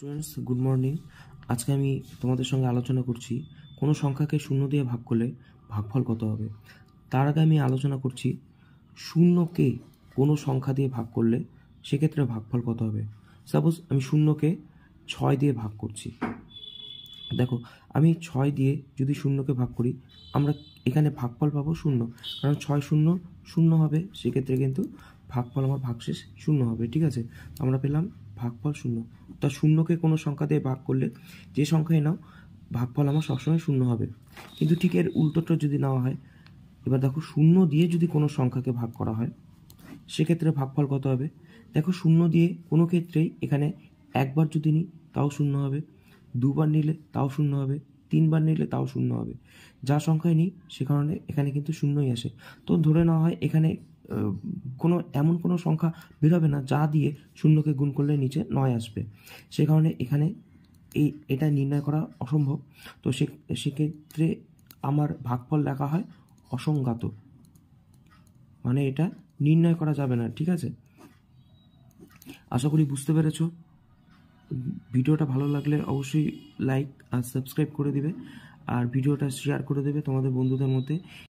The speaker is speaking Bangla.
Students good morning. আজকে আমি তোমাদের সঙ্গে আলোচনা করছি কোনো সংখ্যাকে শূন্য দিয়ে ভাগ করলে ভাগফল কত হবে। তার আগে আমি আলোচনা করছি শূন্যকে কোনো সংখ্যা দিয়ে ভাগ করলে সেক্ষেত্রে ভাগফল কত হবে। সাপোজ আমি শূন্যকে 6 দিয়ে ভাগ করছি। দেখো, আমি 6 দিয়ে যদি শূন্যকে ভাগ করি আমরা এখানে ভাগফল পাবো শূন্য, কারণ 6 শূন্য শূন্য হবে, সেক্ষেত্রে কিন্তু ভাগফল আমার ভাগশেষ শূন্য হবে। ঠিক আছে, আমরা পেলাম ভাগফল শূন্য। তা শূন্যকে কোনো সংখ্যা দিয়ে ভাগ করলে যে সংখ্যায় নাও ভাগফল আমার সবসময় শূন্য হবে। কিন্তু ঠিক এর উল্টোটা যদি নেওয়া হয়, এবার দেখো শূন্য দিয়ে যদি কোনো সংখ্যাকে ভাগ করা হয় সেক্ষেত্রে ভাগফল কত হবে। দেখো, শূন্য দিয়ে কোনো ক্ষেত্রেই এখানে একবার যদি নিই তাও শূন্য হবে, দুবার নিলে তাও শূন্য হবে, তিনবার নিলে তাও শূন্য হবে। যা সংখ্যায় নিই সে কারণে এখানে কিন্তু শূন্যই আসে। তো ধরে নেওয়া হয় এখানে এমন কোনো সংখ্যা বেরোবে না যা দিয়ে শূন্যকে গুণ করলে নিচে 9 আসবে। সে কারণে এখানে এটা নির্ণয় করা অসম্ভব। তো সেক্ষেত্রে আমার ভাগফল লেখা হয় অসংজ্ঞাত, মানে এটা নির্ণয় করা যাবে না। ঠিক আছে, আশা করি বুঝতে পেরেছো। ভিডিওটা ভালো লাগলে অবশ্যই লাইক আর সাবস্ক্রাইব করে দিবে, আর ভিডিওটা শেয়ার করে দেবে তোমাদের বন্ধুদের মধ্যে।